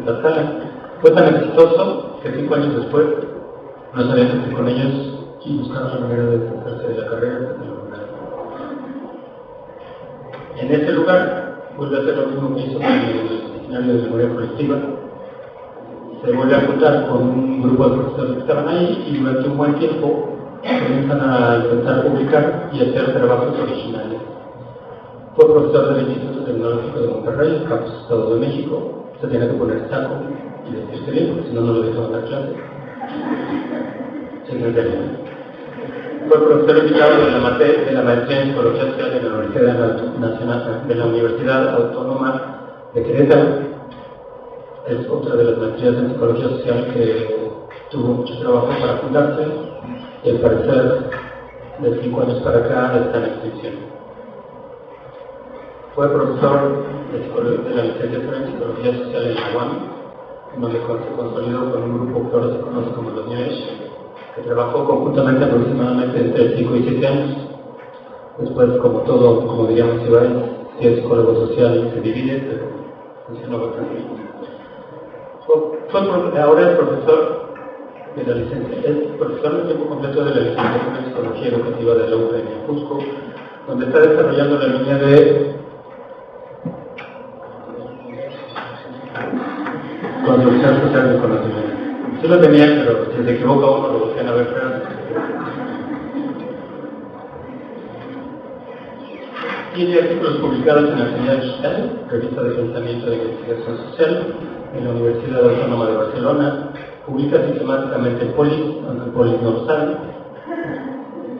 en Tlaxcala. Fue tan exitoso que 5 años después no sabían qué hacer con ellos y buscaron la manera de deshacerse de la carrera hasta que lo lograron. En ese lugar vuelve a hacer lo mismo que hizo con el escenario de memoria colectiva. Se vuelve a juntar con un grupo de profesores que estaban ahí y durante un buen tiempo comienzan a intentar publicar y hacer trabajos originales. Fue profesor del Instituto Tecnológico de Monterrey, campus Estado de México. Se tenía que poner saco y vestirse bien, porque si no, no lo dejaban dar clase. Fue profesor invitado de la maestría en Psicología Social de la Universidad Autónoma de Querétaro. Es otra de las maestrías en Psicología Social que tuvo mucho trabajo para fundarse y al parecer de 5 años para acá está en extinción. Fue profesor de la licenciatura en Psicología Social en la UAM, donde se consolidó con un grupo que ahora se conoce como los New Age, que trabajó conjuntamente aproximadamente entre 5 y 7 años. Después, como todo, como diríamos Ibáñez, si es psicólogo social se divide, pero funcionó bastante bien. Ahora es profesor de la licenciatura, es profesor de tiempo completo de la licenciatura en Psicología Educativa de la UPN en Cusco, donde está desarrollando la línea de construcción social del conocimiento. Sí lo tenían, pero si se equivoca uno lo buscan a ver, pero tiene artículos publicados en la Señal Digital, Revista de Pensamiento de Investigación Social, en la Universidad Autónoma de Barcelona, publica sistemáticamente en Polis, aunque el Polis no lo sabe,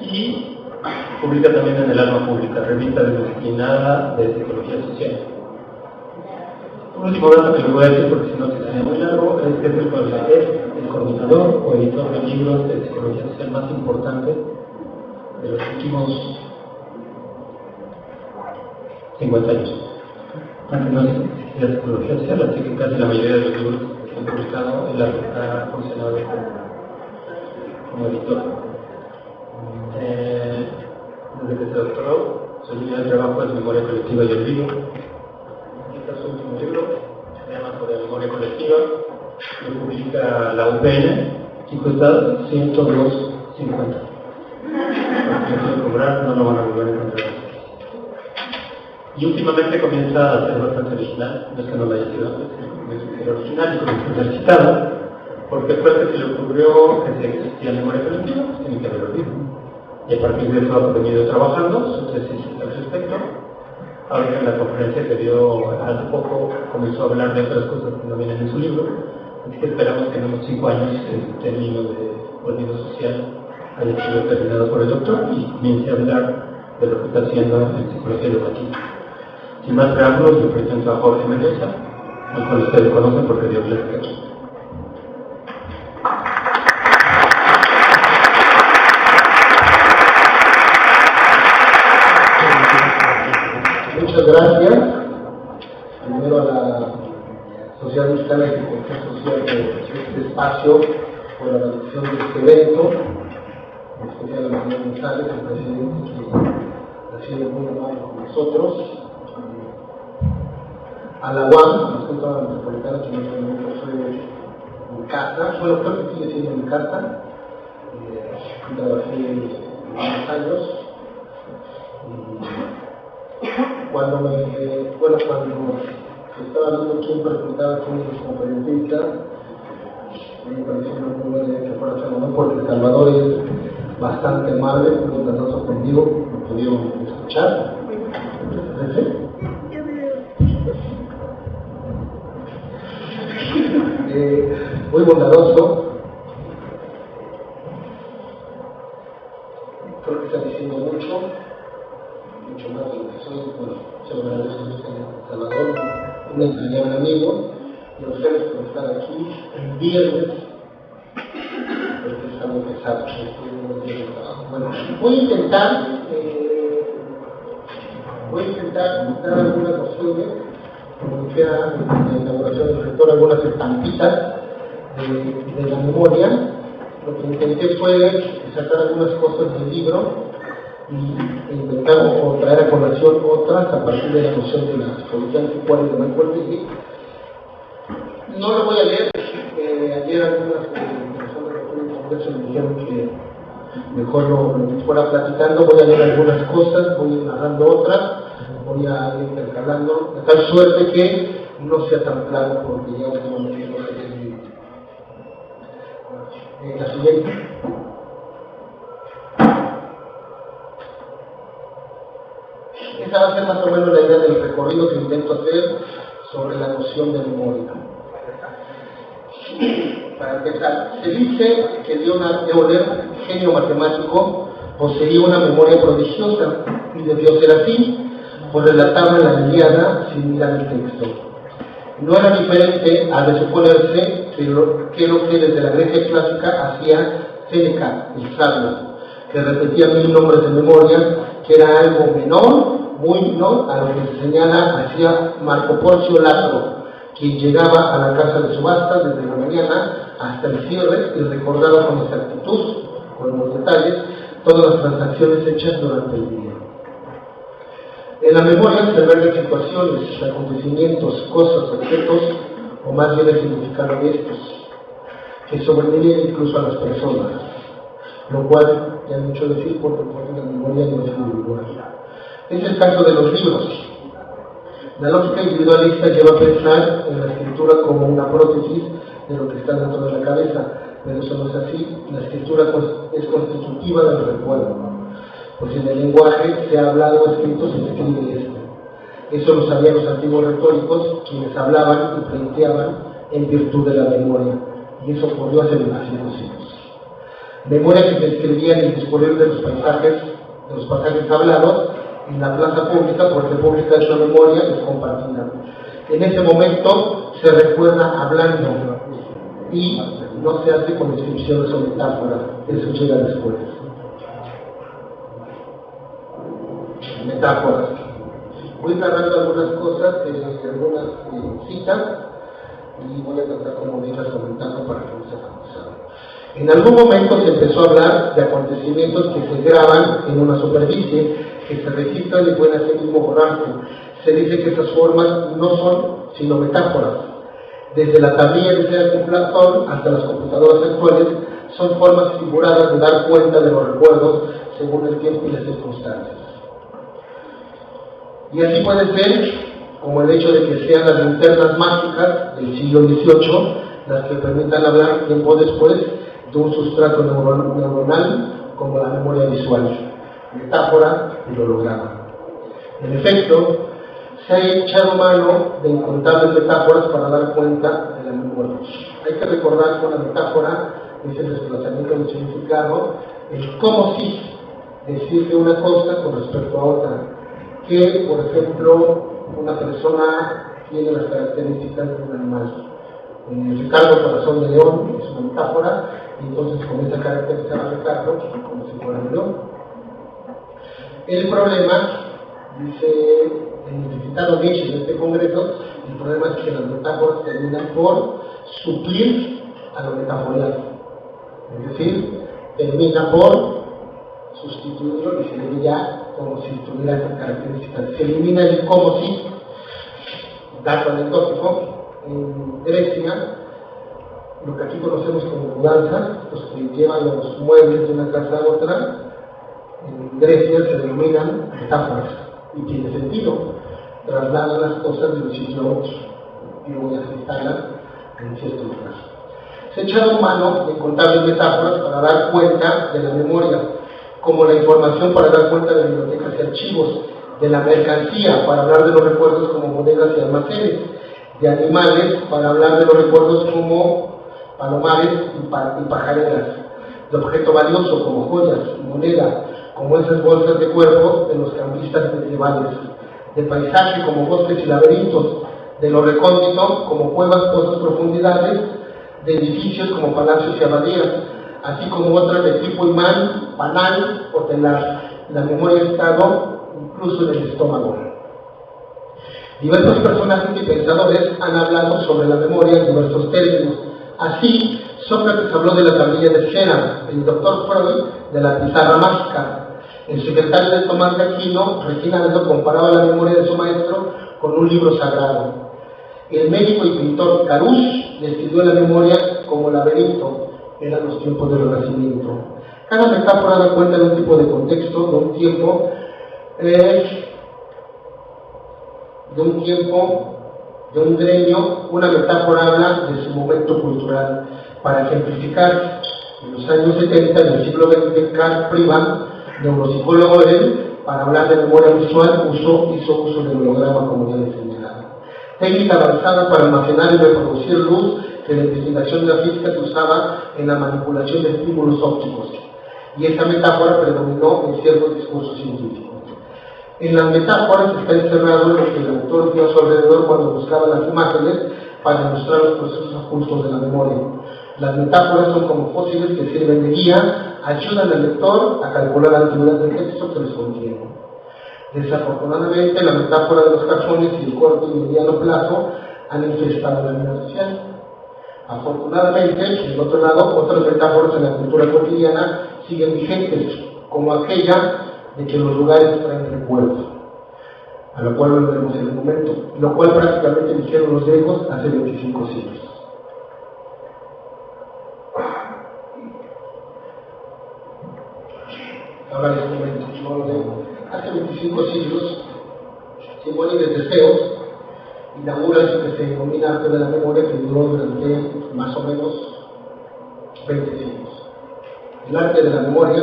y publica también en el Alma Pública, revista destinada de Psicología Social. Un último dato que les voy a decir, porque si no se sería muy largo, es que es el coordinador o editor de libros de Psicología Social más importante de los últimos 50 años. Antes no existía Psicología Social, así que casi la mayoría de los libros que se han publicado él ha funcionado como editor. Desde que se doctoró, su línea de trabajo es Memoria Colectiva y Olvido. Este es su último libro, se llama Sobre la Memoria Colectiva, lo publica la UPN y cuesta $102.50. Porque quieren cobrar, no lo van a volver a encontrar. Y últimamente comienza a ser bastante original, no es que no lo haya sido antes, comienza a ser original y comienza a ser citada, porque fue que se le ocurrió que si existía memoria colectiva, pues tiene que haber olvido. Y a partir de eso ha venido trabajando su tesis al respecto. Ahora en la conferencia que dio hace poco comenzó a hablar de otras cosas que no vienen en su libro, así que esperamos que en unos 5 años el término de olvido social haya sido terminado por el doctor y comience a hablar de lo que está haciendo en psicología educativa. Sin más preámbulos, le presento a Jorge Mendoza, al cual ustedes conocen porque dio clases aquí. Muchas gracias. Primero a la Sociedad Mexicana de Psicología Social de este espacio por la realización de este evento, en especial a la señora González, el presidente, que ha sido muy amable con nosotros. A la UAM, a la Escuela Metropolitana, que no soy en mi casa, bueno, creo que sigue siendo mi casa. Trabajé unos años. Cuando estaba dando quién presentaba como periodista, me pareció una muy buena idea que fuera Salvador, porque Salvador es bastante amable, muy bondadoso conmigo, me pudieron escuchar. Muy bondadoso. Creo que está diciendo mucho más de lo que soy. Bueno, se lo agradezco a Salvador, un entrañable amigo, y a ustedes por estar aquí el viernes, porque es algo pesado, bueno, voy a intentar dar algunas nociones, como decía en la inauguración del rector, algunas estampitas de la memoria. Lo que intenté fue sacar algunas cosas del libro y intentar o traer a colación otras a partir de la noción de la psicología anticuaria de Michael Billy. no lo voy a leer. Ayer algunas personas del Congreso me dijeron que mejor lo fuera platicando. Voy a leer algunas cosas, voy a ir narrando otras, voy a ir intercalando, de tal suerte que no sea tan claro, porque ya últimamente no sé qué. La siguiente. Esa va a ser más o menos la idea del recorrido que intento hacer sobre la noción de memoria. Para empezar, se dice que Leonard Euler, genio matemático, poseía una memoria prodigiosa y debió ser así, por relataba la Ilíada sin mirar el texto. No era diferente a de suponerse que lo que desde la Grecia clásica hacía Séneca, el sabio, que repetía 1000 nombres de memoria, que era algo menor, muy menor a lo que se señala hacía Marco Porcio Latro, quien llegaba a la casa de subastas desde la mañana hasta el cierre y recordaba con exactitud, con los detalles, todas las transacciones hechas durante el día. En la memoria se ven situaciones, acontecimientos, cosas, objetos, o más bien el significado de estos, que sobreviven incluso a las personas, lo cual ya mucho decir porque la memoria no es individual. Es el caso de los libros. La lógica individualista lleva a pensar en la escritura como una prótesis de lo que está dentro de la cabeza, pero eso no es así. La escritura es constitutiva del recuerdo, pues en el lenguaje se ha hablado o escrito, se escribe esto. Eso lo sabían los antiguos retóricos, quienes hablaban y planteaban en virtud de la memoria, y eso ocurrió hace 25 siglos. Memoria que se escribía en el discurrir de los pasajes hablados en la plaza pública, porque pública es la memoria, es compartida. En ese momento se recuerda hablando y no se hace con descripciones o metáforas, eso llega después. Metáforas. Voy narrando algunas cosas, algunas citas, y voy a tratar como de irlas comentando para que no se avanzado. En algún momento se empezó a hablar de acontecimientos que se graban en una superficie, que se registran y pueden así mismo borrarse. Se dice que esas formas no son sino metáforas. Desde la tablilla de Platón hasta las computadoras actuales son formas figuradas de dar cuenta de los recuerdos según el tiempo y las circunstancias. Y así puede ser como el hecho de que sean las linternas mágicas del siglo XVIII las que permitan hablar tiempo después de un sustrato neuronal como la memoria visual, metáfora y holograma. En efecto, se ha echado mano de incontables metáforas para dar cuenta de la memoria. Hay que recordar que una metáfora es el desplazamiento del significado, el cómo sí decir de una cosa con respecto a otra. Que, por ejemplo, una persona tiene las características de un animal. Ricardo Corazón de León es una metáfora, y entonces comienza a caracterizar a Ricardo como si fuera un león. El problema, dice el diputado Nietzsche en este congreso, el problema es que las metáforas terminan por suplir a lo metaforial. Es decir, termina por sustituirlo y se ve ya como si tuviera esa característica. Se elimina el como si, dato anecdótico, en Grecia, lo que aquí conocemos como mudanza, los que llevan los muebles de una casa a otra, en Grecia se denominan metáforas, y tiene sentido, trasladan las cosas de un sitio a otro, y luego ya se instalan en cierto lugar. Se ha echado mano de incontables metáforas para dar cuenta de la memoria, como la información para dar cuenta de bibliotecas y archivos, de la mercancía para hablar de los recuerdos como bodegas y almacenes, de animales para hablar de los recuerdos como palomares y pajareras, de objeto valioso como joyas y moneda, como esas bolsas de cuerpo de los cambistas medievales, de paisaje como bosques y laberintos, de lo recóndito como cuevas, pozos, profundidades, de edificios como palacios y abadías, así como otras de tipo imán, panal o telar. La memoria ha estado incluso en el estómago. Diversos personajes y pensadores han hablado sobre la memoria en diversos términos. Así, Sócrates habló de la tablilla de cera, el doctor Freud de la pizarra mágica. El secretario de Tomás de Aquino, Reginaldo, comparaba la memoria de su maestro con un libro sagrado. El médico y pintor Caruso describió la memoria como laberinto, eran los tiempos del Renacimiento. Cada metáfora da cuenta de un tipo de contexto, de un tiempo, de un gremio. Una metáfora habla de su momento cultural. Para ejemplificar, en los años 70 del siglo XX, Carl Privan, neuropsicólogo de él, para hablar de memoria visual, hizo uso del holograma, como ya les señalaba. Técnica avanzada para almacenar y reproducir luz que la investigación de la física se usaba en la manipulación de estímulos ópticos. Y esa metáfora predominó en ciertos discursos científicos. En las metáforas está encerrado lo que el autor vio a su alrededor cuando buscaba las imágenes para demostrar los procesos ocultos de la memoria. Las metáforas son como fósiles que sirven de guía, ayudan al lector a calcular la antigüedad del texto que les contiene. Desafortunadamente, la metáfora de los cajones y el corto y mediano plazo han infestado la vida social. Afortunadamente, por otro lado, otras metáforas en la cultura cotidiana siguen vigentes, como aquella de que los lugares traen recuerdos, a lo cual volveremos en el momento, lo cual prácticamente dijeron los griegos hace 25 siglos. Ahora les comento, hace 25 siglos, Simónides de Zeus inaugura lo que se denomina arte de la memoria, que duró durante más o menos 20 siglos. El arte de la memoria.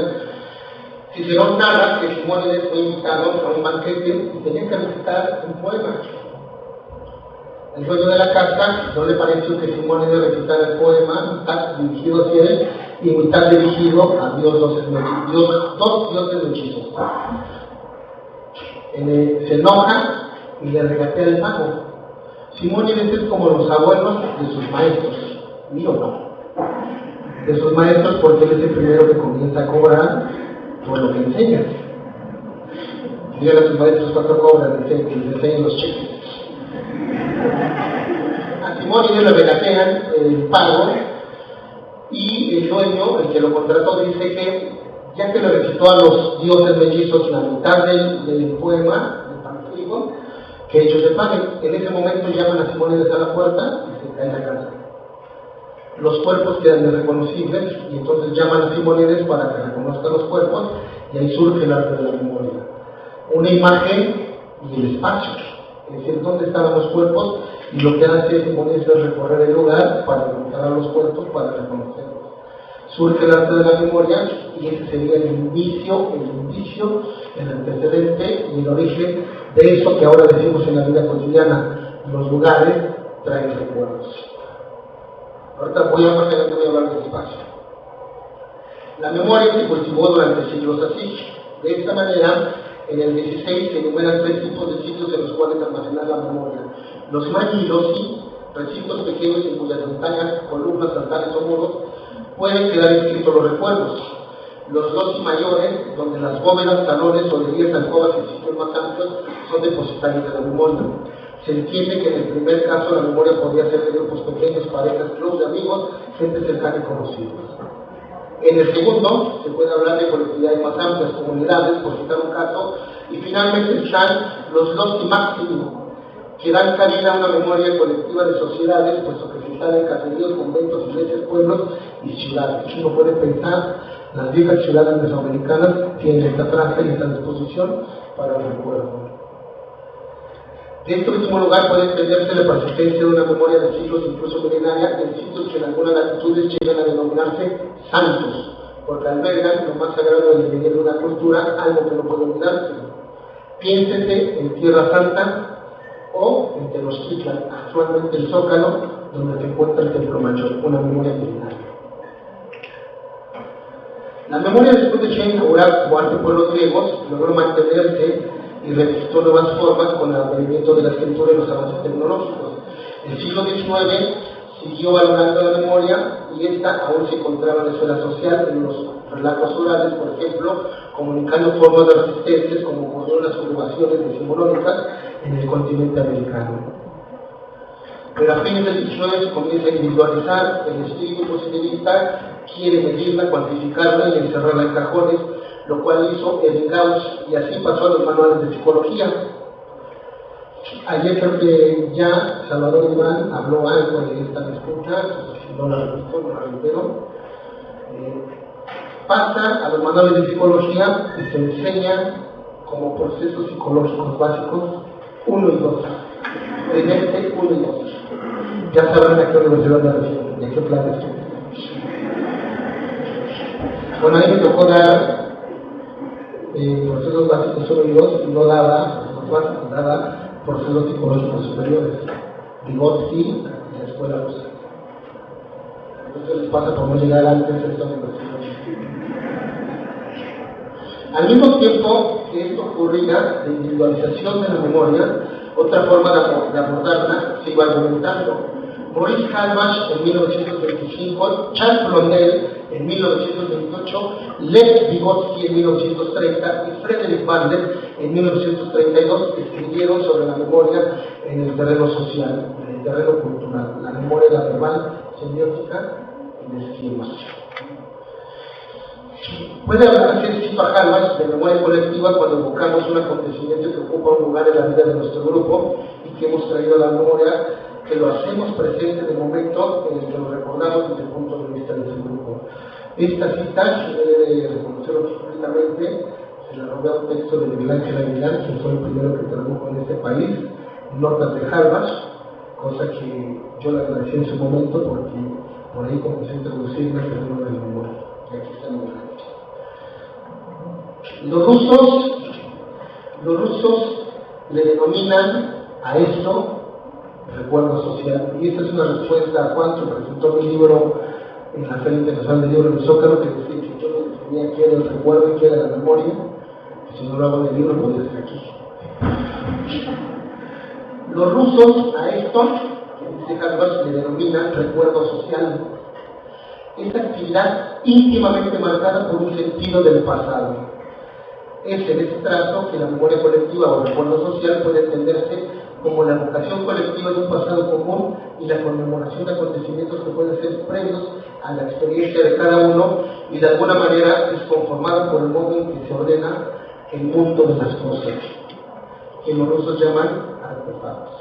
Cicerón narra que Simónides fue invitado a un banquete y tenía que recitar un poema. El dueño de la casa no le pareció que Simónides recitara el poema, mitad dirigido hacia él y mitad dirigido a dos dioses hechizos. Se enoja y le regatea el pago. Simónides es como los abuelos de sus maestros, mío no. De sus maestros, porque él es el primero que comienza a cobrar por lo que enseña. Díganle a sus maestros cuánto cobran, que les enseñen los cheques. A Simónides le regatean el pago y el dueño, el que lo contrató, dice que ya que le recitó a los dioses mellizos la mitad del poema, del panfleto, que ellos le paguen. En ese momento llaman a Simónides a la puerta y se cae la casa. Los cuerpos quedan irreconocibles y entonces llaman a Simónides para que reconozca los cuerpos y ahí surge el arte de la memoria. Una imagen y el espacio, es decir, dónde estaban los cuerpos, y lo que hace Simónides es recorrer el lugar para encontrar los cuerpos, para reconocerlos. Surge el arte de la memoria y ese sería el indicio, el antecedente y el origen de eso que ahora decimos en la vida cotidiana: los lugares traen recuerdos. Ahorita voy a hablar del espacio. La memoria se cultivó durante siglos así. De esta manera, en el 16 se enumeran 3 tipos de sitios en los cuales almacenar la memoria. Los magnilosi, recintos pequeños en cuyas montañas, columnas, altares o muros pueden quedar inscritos los recuerdos. Los loci mayores, donde las bóvedas, salones, solerías, alcobas y sitios más amplios son depositarios de la memoria. Se entiende que en el primer caso la memoria podría ser de grupos pequeños, parejas, clubes de amigos, gente cercana y conocidos. En el segundo, se puede hablar de colectividades más amplias, comunidades, por citar un caso, y finalmente están los loci máximo, que dan cabida a una memoria colectiva de sociedades, puesto que se instalan en caseríos, conventos, iglesias, pueblos y ciudades. Uno puede pensar, las viejas ciudades mesoamericanas tienen esta traza y esta disposición para el recuerdo. De este último lugar puede entenderse la persistencia de una memoria de siglos, incluso milenaria, en sitios que en algunas latitudes llegan a denominarse santos, porque albergan lo más sagrado del devenir de una cultura, algo que no puede olvidarse. Piénsese en Tierra Santa o en Tenochtitlan, actualmente el Zócalo, donde se encuentra el Templo Mayor, una memoria milenaria. La memoria después de ser inaugurada como arte por los griegos logró mantenerse y registró nuevas formas con el advenimiento de la escritura y los avances tecnológicos. El siglo XIX siguió valorando la memoria y esta aún se encontraba en la esfera social, en los relatos orales, por ejemplo, comunicando formas de resistencias como ocurrió en las turbaciones decimonónicas en el continente americano. Pero a fines del XIX se comienza a individualizar, el espíritu positivista quiere medirla, cuantificarla y encerrarla en cajones, lo cual hizo Ebbinghaus, y así pasó a los manuales de psicología. Ayer creo que ya Salvador Iván habló algo de esta disputa, si no la repito, no la reitero. Pasa a los manuales de psicología y se enseñan como procesos psicológicos básicos 1 y 2. Trimestre 1 y 2. Ya sabrán a qué universidad me refiero y a qué plan de estudio. Bueno, a mí me tocó dar procesos básicos 1 y 2 y no daba procesos básicos, daba procesos psicológicos superiores. Vygotsky y la escuela rusa. Entonces les pasa por no llegar antes a esta universidad. Al mismo tiempo que esto ocurría de individualización de la memoria, otra forma de abordarla se iba argumentando. Maurice Halbach en 1925, Charles Blondel en 1928, Lev Vygotsky en 1930 y Frederick Bandler en 1932 escribieron sobre la memoria en el terreno social, en el terreno cultural, la memoria la verbal, semiótica y de esquemas. Puede hablarse, cito a Halbach, de memoria colectiva cuando evocamos un acontecimiento que ocupa un lugar en la vida de nuestro grupo y que hemos traído a la memoria, que lo hacemos presente en el momento en el que lo recordamos desde el punto de vista de ese grupo. Esta cita, se debe reconocerlo públicamente, se la robé a un texto de Miguel Ángel Aguilar, que fue el primero que tradujo en este país, notas de Halbach, cosa que yo le agradecí en su momento porque por ahí comencé a introducirme el terreno de la memoria. Y aquí está mi ejemplo. Los rusos le denominan a esto recuerdo social, y esta es una respuesta a Juan, que presentó mi libro en la Feria Internacional del Libro de Zócalo, que decía que yo no definía qué era el recuerdo y qué era la memoria, que si no lo hago en el libro podría ser aquí. Los rusos a esto, que dice Halbach, le denominan recuerdo social. Esta actividad íntimamente marcada por un sentido del pasado. Es en este trazo que la memoria colectiva o recuerdo social puede entenderse como la evocación colectiva de un pasado común y la conmemoración de acontecimientos que pueden ser previos a la experiencia de cada uno y de alguna manera es conformado por el modo en que se ordena el mundo de las cosas, que los rusos llaman artefactos.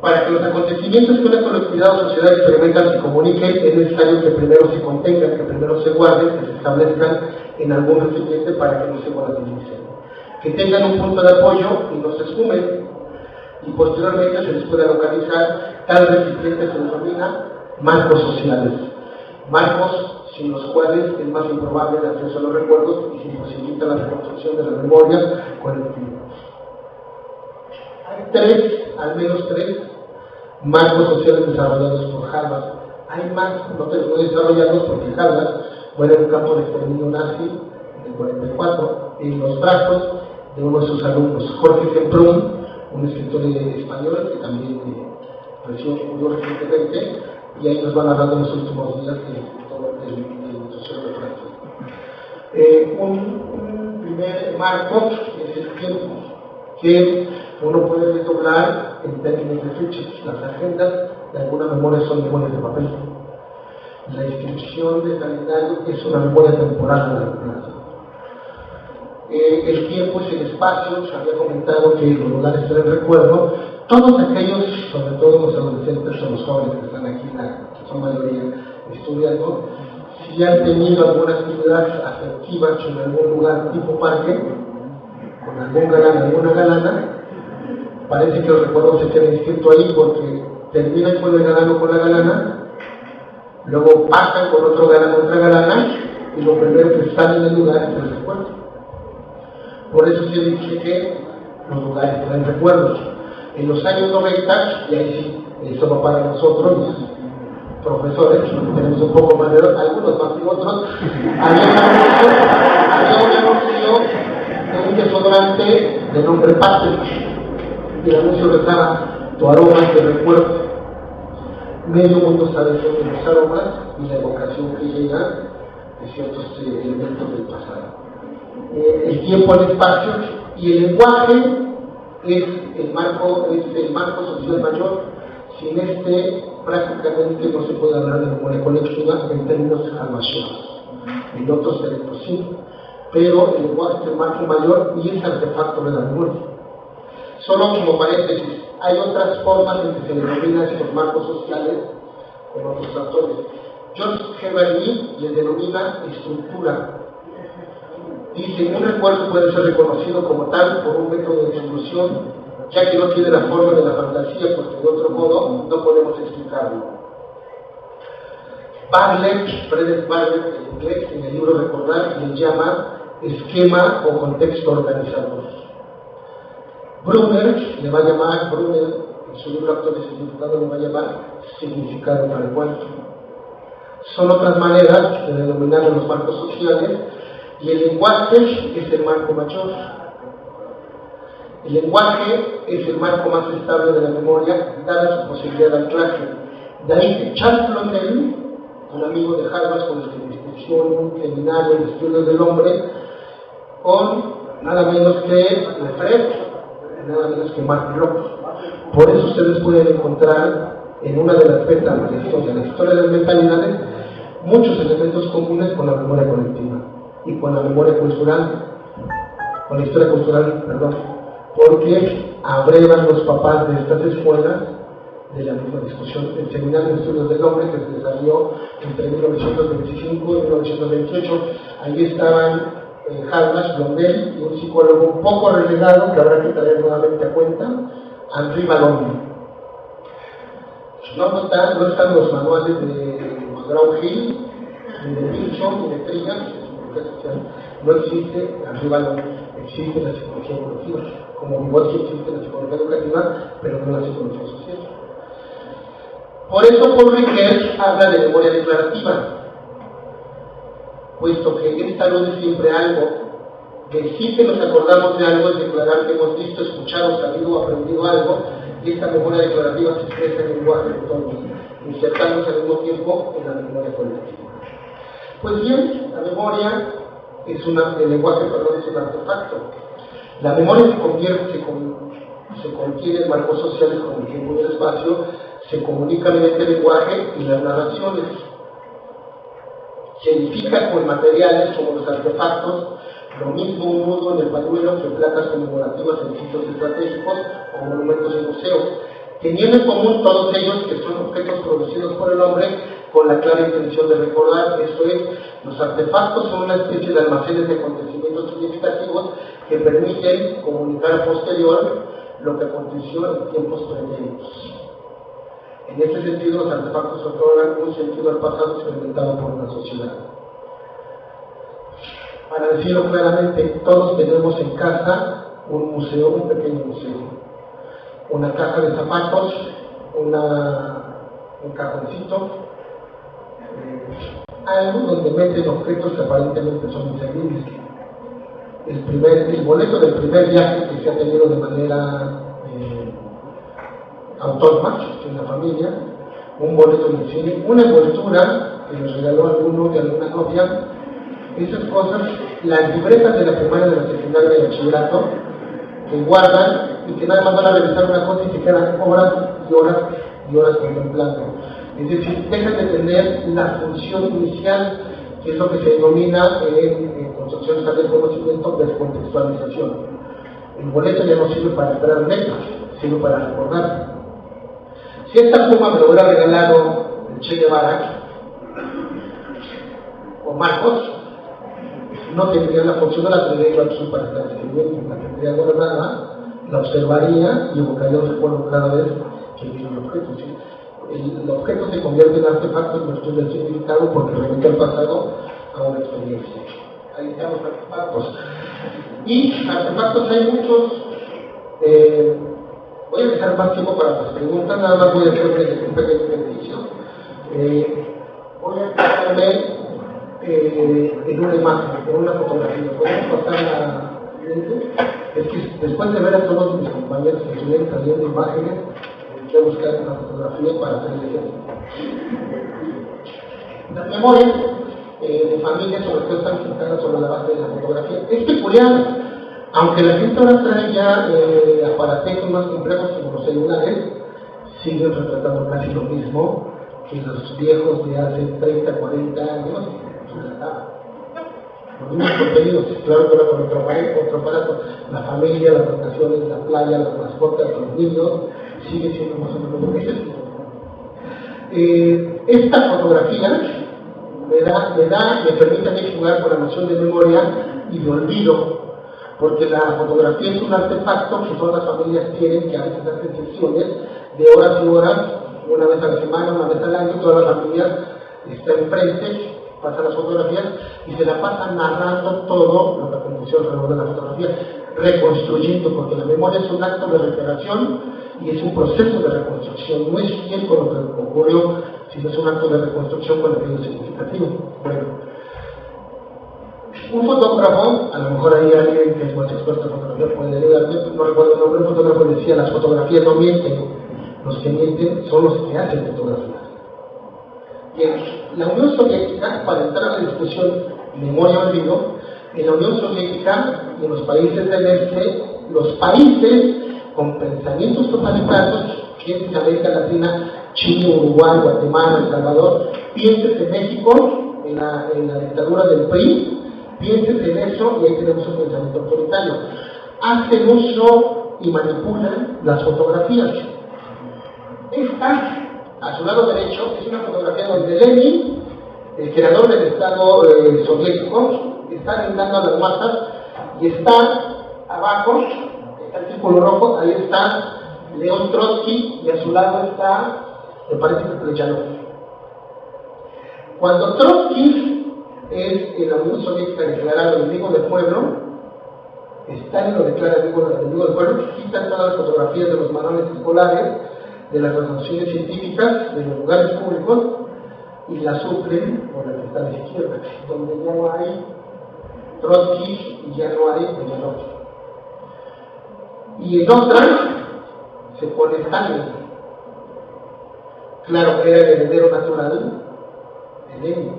Para que los acontecimientos que una colectividad o sociedad experimentan se comuniquen, es necesario que primero se contengan, que primero se guarden, que se establezcan en algún recipiente para que no se volatilicen, que tengan un punto de apoyo y no se esfumen, y posteriormente se les pueda localizar. Tal recipiente se denomina marcos sociales, marcos sin los cuales es más improbable el acceso a los recuerdos y se imposibilita la reconstrucción de la memoria colectiva. Hay al menos tres marcos sociales desarrollados por Halbach. Hay más, no desarrollados porque Halbach muere en un campo de exterminio nazi en el 44, en los brazos de uno de sus alumnos, Jorge Semprún, un escritor español que también murió recientemente, y ahí nos van hablando en los últimos días de todo el museo de Francia. Un primer marco es el tiempo, que uno puede desdoblar en términos de fechas. Las agendas de alguna memoria son memorias de papel. La inscripción del calendario es una memoria temporal de la plaza. El tiempo es el espacio, se había comentado que los lugares son el recuerdo. Todos aquellos, sobre todo los adolescentes o los jóvenes que están aquí, que son mayoría estudiando, si han tenido alguna actividad afectiva en algún lugar tipo parque, con algún galán, alguna galana, parece que los recuerdos se quedan inscritos ahí porque terminan con el galán o con la galana, luego pasan con otro galán o otra galana, y lo primero que está en el lugar es el recuerdo. Por eso se dice que los lugares traen recuerdos. En los años 90, y ahí sí, eso va para nosotros, los profesores, que tenemos un poco más de edad, algunos más que otros, había un anuncio de un desodorante de nombre Patrick, y el anuncio rezaba: tu aroma es de recuerdo. Medio mundo sabe sobre los aromas y la evocación que llega de ciertos elementos del pasado. El tiempo, el espacio y el lenguaje es el marco social mayor. Sin este, prácticamente no se puede hablar de memoria colectiva en términos halbachianos. En otros será imposible, pero el lenguaje es el marco mayor y es artefacto de la memoria. Solo como paréntesis, hay otras formas en que se denominan estos marcos sociales con otros autores. George Heberly les denomina estructura. Dice, un recuerdo puede ser reconocido como tal por un método de exclusión, ya que no tiene la forma de la fantasía, porque de otro modo no podemos explicarlo. Frederick Bartlett, en inglés, en el libro Recordar, le llama esquema o contexto organizador. Brunner le va a llamar, en su libro Acto de Significado, le va a llamar significado para el cuento. Son otras maneras de denominar los marcos sociales, y el lenguaje es el marco mayor. El lenguaje es el marco más estable de la memoria, dada su posibilidad de anclaje. De ahí que Charles Blondel, un amigo de Harvard con el que discutió un seminario de estudios del hombre, con nada menos que Lefebvre, nada menos que Mark Bloch. Por eso ustedes pueden encontrar en una de las pétalas de la historia de las mentalidades, muchos elementos comunes con la memoria colectiva y con la memoria cultural, con la historia cultural, perdón, porque abrevan los papás de estas escuelas de la misma discusión. El Seminario de Estudios del Hombre, que se desarrolló entre 1925 y 1928, ahí estaban Harvard, Blondel y un psicólogo un poco relegado que habrá que traer nuevamente a cuenta, Henri Vallon. No están los manuales de McGraw-Hill, ni de Wilson, ni de Trias, no existe Henri Vallon, existe la psicología evolutiva, como Vygotsky existe la psicología educativa, pero no la psicología social. Por eso Paul Ricoeur habla de memoria declarativa, puesto que esta no es siempre algo. Decir que nos acordamos de algo es declarar que hemos visto, escuchado, sabido o aprendido algo, y esta memoria declarativa se expresa en el lenguaje de todos, insertándose al mismo tiempo en la memoria colectiva. Pues bien, la memoria es el lenguaje, es un artefacto. La memoria se contiene en marcos sociales como el tiempo y el espacio, se comunica mediante el lenguaje y las narraciones. Se edifica con materiales como los artefactos, lo mismo un nudo en el pañuelo que placas conmemorativas en sitios estratégicos o monumentos en museos, teniendo en común todos ellos que son objetos producidos por el hombre con la clara intención de recordar. Esto es, los artefactos son una especie de almacenes de acontecimientos significativos que permiten comunicar a posterior lo que aconteció en tiempos previos. En este sentido, los artefactos otorgan un sentido al pasado experimentado por una sociedad. Para decirlo claramente, todos tenemos en casa un museo, un pequeño museo, una caja de zapatos, un cajoncito, algo donde meten objetos que aparentemente son inservibles. El boleto del primer viaje que se ha tenido de manera autónoma en la familia, un boleto de cine, una envoltura que nos regaló alguno de alguna novia, esas cosas, las libretas de la primaria, de la secundaria, del bachillerato, que guardan y que nada más van a revisar una cosa y se quedan horas y horas y horas contemplando. Es decir, dejan de tener la función inicial, que es lo que se denomina en construcciones del conocimiento descontextualización. El boleto ya no sirve para esperar metas, sirve para recordar. Si esta pluma me lo hubiera regalado el Che Guevara o Marcos, no tendría la función, la tendría yo aquí para estar escribiendo, la tendría guardada, la observaría y evocaría un recuerdo cada vez que viene el objeto. ¿Sí? El objeto se convierte en artefacto en virtud del significado porque remite al pasado a una experiencia. Ahí están los artefactos. Y artefactos hay muchos. Voy a dejar más tiempo para las preguntas, nada más voy a hacer un pequeño ejercicio. Voy a enfocarme en una imagen, en una fotografía. ¿Podemos pasar la siguiente? Es que después de ver a todos mis compañeros que estuvieron saliendo imágenes, voy a buscar una fotografía para hacer el ejemplo. Las memorias de familia, sobre todo, están sentadas sobre la base de la fotografía. Es peculiar. Aunque la gente ahora trae ya aparatos más complejos como los celulares, siguen retratando casi lo mismo que los viejos de hace 30, 40 años. los mismos contenidos. Claro que ahora con otro aparato, la familia, las vacaciones, la playa, las mascotas, los niños, sigue siendo más o menos lo que es esto. Esta fotografía me permite a mí jugar con la noción de memoria y de olvido, porque la fotografía es un artefacto que todas las familias tienen, que a veces hacen sesiones de horas y horas, una vez a la semana, una vez al año, todas las familias están enfrente, pasan las fotografías y se la pasan narrando todo lo que aconteció alrededor de la fotografía, reconstruyendo, porque la memoria es un acto de recreación y es un proceso de reconstrucción, no es fiel con lo que ocurrió, sino es un acto de reconstrucción con aquello significativo. Bueno, un fotógrafo, a lo mejor hay alguien que es más experto en fotografía puede ayudarme, no recuerdo el nombre, un fotógrafo decía: las fotografías no mienten, los que mienten son los que hacen fotografías. Y la Unión Soviética, para entrar a la discusión memoria-olvido, en la Unión Soviética y en los países del este, los países con pensamientos totalitarios, piensen en América Latina, Chile, Uruguay, Guatemala, El Salvador, piensen en México, en la dictadura del PRI, piensen en eso y ahí tenemos un pensamiento autoritario. Hacen uso y manipulan las fotografías. Esta, a su lado derecho, es una fotografía donde Lenin, el creador del Estado soviético, está brindando a las masas y está abajo, está el círculo rojo, ahí está León Trotsky y a su lado está, me parece que Plejánov. Cuando Trotsky es en la Unión Soviética declarado enemigo del pueblo, Stalin lo declara enemigo del pueblo, quitan todas las fotografías de los manuales escolares, de las resoluciones científicas, de los lugares públicos, y la suplen por la que está a la izquierda, donde ya no hay Trotsky y ya no hay Plejánov. Y en otras se pone Stalin. Claro, era el heredero natural de Lenin,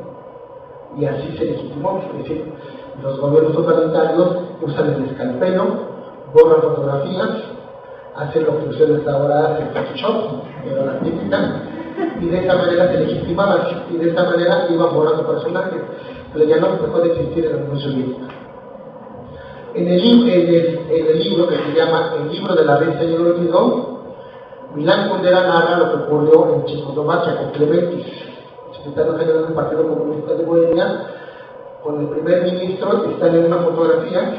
y así se legitimó. Es decir, los gobiernos totalitarios usan el escalpelo, borran fotografías, hacen lo que ustedes ahora hacen Photoshop, que era la típica, y de esa manera se legitimaban, y de esa manera iban borrando personajes. Plejánov dejó de existir en la Unión Soviética. En el libro que se llama El libro de la risa y el olvido, Milán Kundera narra lo que ocurrió en Checoslovaquia con Klementis, secretario general del Partido Comunista de Bohemia, con el primer ministro. Están en una fotografía,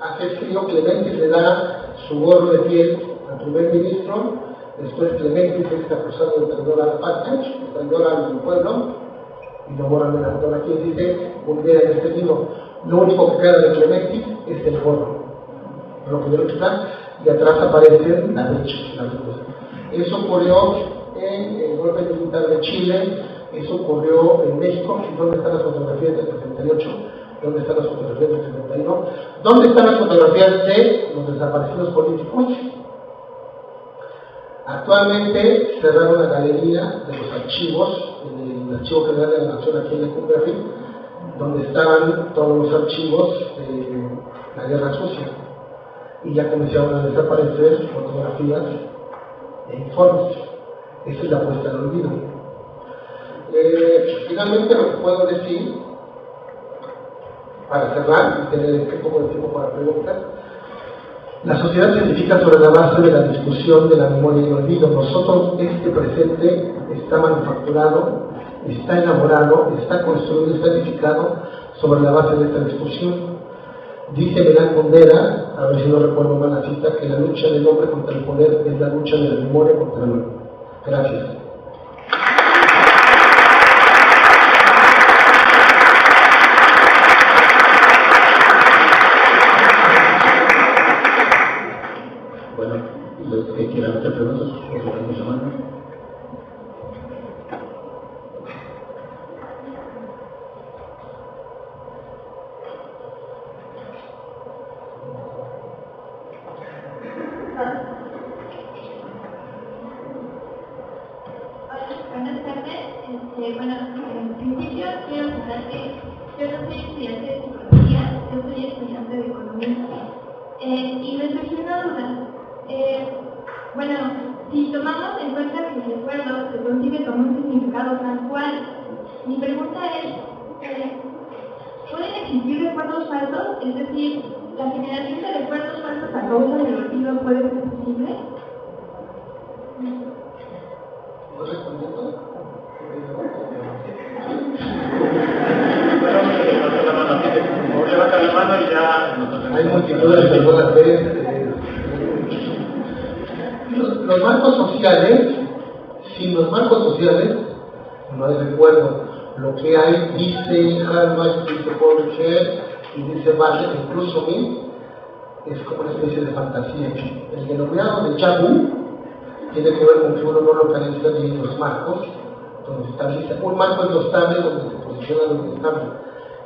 hace frío, Klementis le da su gorro de piel al primer ministro, después Klementis es acusado de traidor a la patria, traidor al pueblo, y lo borran de la fotografía y dice Kundera en este libro: lo único que queda de Klementis es el gorro, lo pudieron quitar, y atrás aparecen las brechas, las luces. Eso ocurrió en el golpe militar de Chile, eso ocurrió en México. ¿Dónde están las fotografías del 68? ¿Dónde están las fotografías del 71? ¿Dónde están las fotografías de los desaparecidos políticos? Actualmente cerraron la galería de los archivos, en el Archivo General de la Nación aquí en Lecumberri, donde estaban todos los archivos de la Guerra Sucia, y ya comenzaron a desaparecer fotografías e informes. Esa es la puesta al olvido. Finalmente, lo que puedo decir, para cerrar y tener un poco de tiempo para preguntas: la sociedad se edifica sobre la base de la discusión de la memoria y el olvido. Nosotros, este presente está manufacturado, está elaborado, está construido, está edificado sobre la base de esta discusión. Dice Milán Kundera, a ver si no recuerdo mal la cita, que la lucha del hombre contra el poder es la lucha de la memoria contra el olvido. Gracias. Bueno, los que quieran hacer preguntas, levantemos la mano. Buenas tardes. Bueno, en principio quiero contar que yo no soy estudiante de psicología, yo soy estudiante de economía. Y me surgió una duda. Bueno, si tomamos en cuenta que el recuerdo se concibe como un significado tal cual, mi pregunta es, ¿pueden existir recuerdos falsos? Es decir, ¿la generación de recuerdos falsos a causa del olvido puede ser posible? ¿No respondiendo? Levanta la mano y ya... Hay multitud de personas que los marcos sociales, sin los marcos sociales no hay recuerdo. Lo que hay, dice Harvard, dice Porcher y dice Valle, incluso mí, es como una especie de fantasía. El denominado de Chabú tiene que ver con que uno no localiza bien los marcos, donde se estabiliza. Un marco es lo estable, donde se posiciona lo inestable.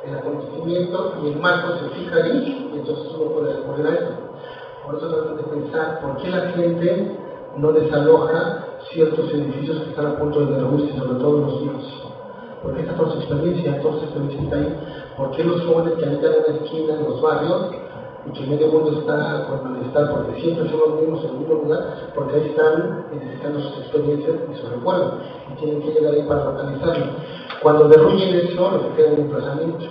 El acontecimiento y el marco se fija ahí, y entonces uno puede recurrir a esto. Por eso tenemos que pensar por qué la gente no desaloja ciertos edificios que están a punto de derruirse, sobre todo los hijos. ¿Por qué está toda su experiencia? Toda su experiencia está ahí. ¿Por qué los jóvenes que habitan una esquina en los barrios y que medio mundo está con malestar? Porque siempre son los mismos en el mismo lugar, porque ahí están necesitando sus experiencias y sus recuerdos, y tienen que llegar ahí para localizarlo. Cuando derruyen eso, lo que queda es un emplazamiento.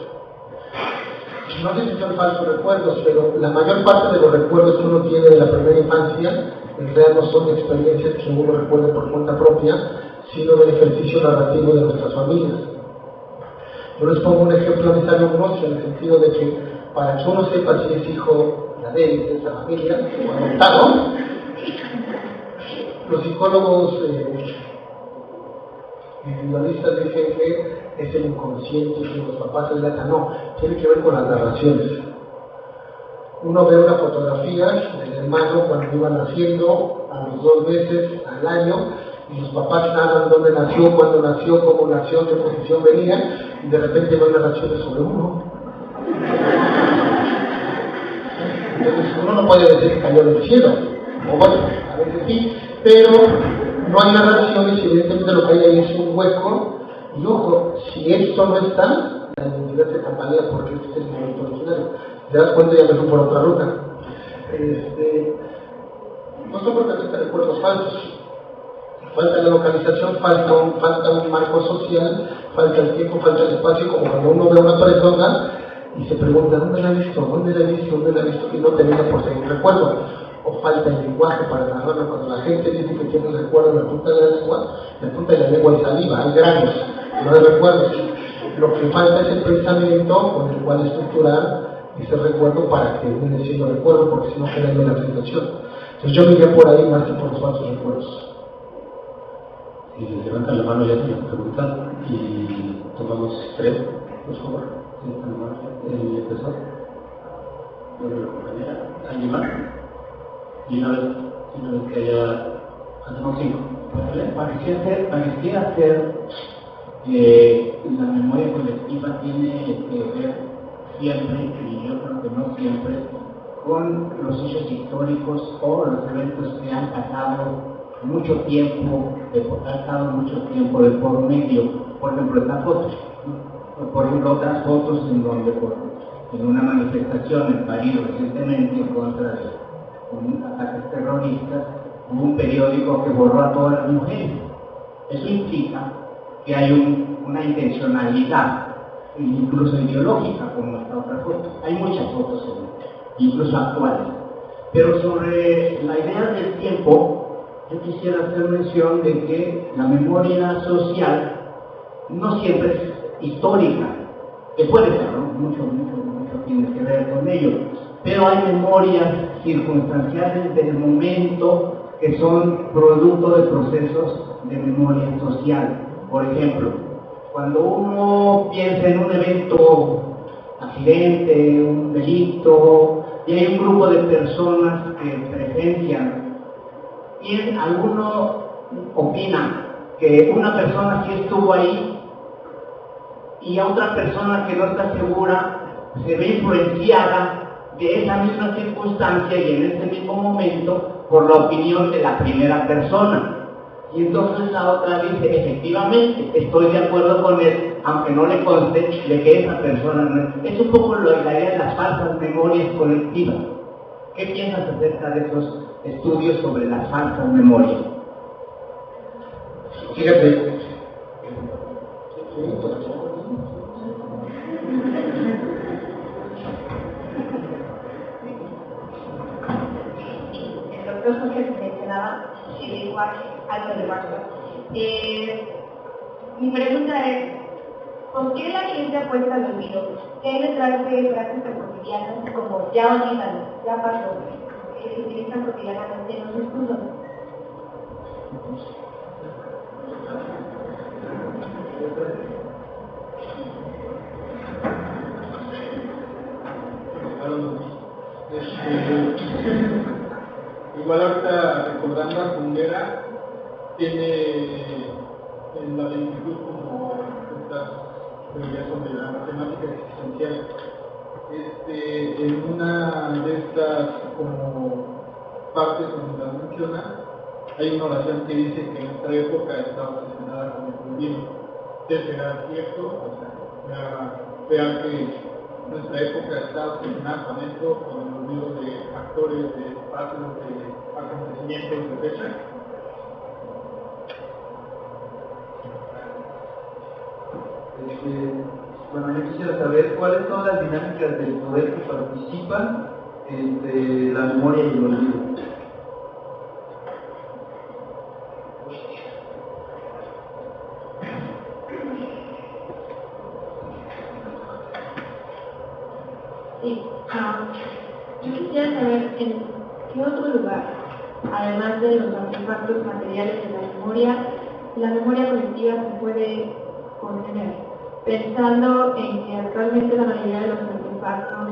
No sé si son falsos recuerdos, pero la mayor parte de los recuerdos que uno tiene de la primera infancia, en realidad no son experiencias que uno recuerde por cuenta propia, sino del ejercicio narrativo de nuestras familias. Yo les pongo un ejemplo a mis alumnos en el sentido de que para que uno sepa si es hijo de esa familia o adoptado, los psicólogos individualistas dicen que es el inconsciente que los papás relatan. No, tiene que ver con las narraciones. Uno ve una fotografía del hermano cuando iba naciendo, a los 2 meses, al año, y los papás narran dónde nació, cuándo nació, cómo nació, qué posición venía, y de repente no hay narraciones sobre uno. Entonces uno no puede decir que cayó del cielo, o bueno, a veces sí, pero no hay narraciones y evidentemente lo que hay ahí es un hueco, y ojo, si esto no está, la identidad se tambalea porque este es el momento originario. Te das cuenta, ya me fui por otra ruta. No son propiamente recuerdos falsos. Falta la localización, falta un marco social, falta el tiempo, falta el espacio, como cuando uno ve a una persona y se pregunta, ¿dónde la he visto? ¿Dónde la he visto? ¿Dónde la he visto? Y no termina por ser un recuerdo. O falta el lenguaje para narrarlo. Cuando la gente dice que tiene un recuerdo en la punta de la lengua hay saliva, hay granos, no hay recuerdos. Lo que falta es el pensamiento con el cual estructurar ese recuerdo para que viene siendo recuerdo, porque si no queda en la sensación. Entonces yo me iría por ahí más que por los falsos recuerdos. Si levantan la mano ya se las preguntan y tomamos 3, por favor. El profesor, luego la compañera, ¿alguien más? Y una vez que haya, hacemos 5. Pareciera ser la memoria colectiva tiene que ver siempre, y yo creo que no siempre, con los hechos históricos o los eventos que han pasado mucho tiempo, de por medio. Por ejemplo, estas fotos, por ejemplo, otras fotos en donde en una manifestación en París recientemente en contra de un ataque terrorista, hubo un periódico que borró a todas las mujeres. Eso implica que hay una intencionalidad, incluso ideológica, como esta otra foto. Hay muchas fotos, incluso actuales. Pero sobre la idea del tiempo, yo quisiera hacer mención de que la memoria social no siempre es histórica, que puede ser, ¿no? Mucho tiene que ver con ello, pero hay memorias circunstanciales del momento que son producto de procesos de memoria social. Por ejemplo, cuando uno piensa en un evento, accidente, un delito, y hay un grupo de personas que presencian, y alguno opina que una persona sí estuvo ahí y a otra persona que no está segura se ve influenciada de esa misma circunstancia y en ese mismo momento por la opinión de la primera persona. Y entonces la otra dice, efectivamente, estoy de acuerdo con él, aunque no le conste de que esa persona no es. Es un poco la idea de las falsas memorias colectivas. ¿Qué piensas acerca de esos estudios sobre las falsas memorias? Fíjate, alto de Baxter. Mi pregunta es, ¿por qué la gente apuesta al olvido? ¿Qué hay detrás de prácticas cotidianas como ya olvídalo, ya pasó, que se utilizan cotidianamente en los discursos? Igual ahorita recordando a Kundera, tiene en la lentitud como estas teorías sobre la matemática existencial. En una de estas como partes donde la menciona, hay una oración que dice que nuestra época está obsesionada con el olvido. ¿Será cierto? O sea, vean que nuestra época está obsesionada con esto, con el olvido de actores, de espacios, de acontecimientos, de fechas. Bueno, yo quisiera saber cuáles son las dinámicas del poder que participan entre la memoria y el olvido. Sí, yo quisiera saber en qué otro lugar, además de los artefactos materiales de la memoria colectiva se puede contener, pensando en que actualmente la mayoría de los artefactos,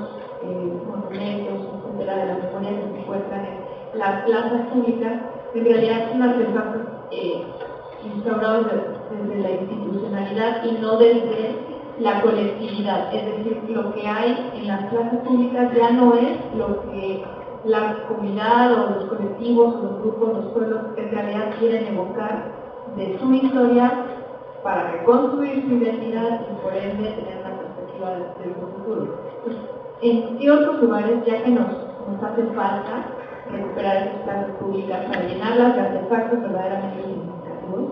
monumentos, etcétera, de la memoria que se encuentran en las plazas públicas, en realidad son artefactos instaurados desde la institucionalidad y no desde la colectividad, es decir, lo que hay en las plazas públicas ya no es lo que la comunidad o los colectivos, los grupos, los pueblos en realidad quieren evocar de su historia para reconstruir su identidad y por ende tener una perspectiva del futuro. Entonces, ¿en qué otros lugares, ya que nos hace falta recuperar esas plazas públicas para llenarlas de artefactos verdaderamente significativos,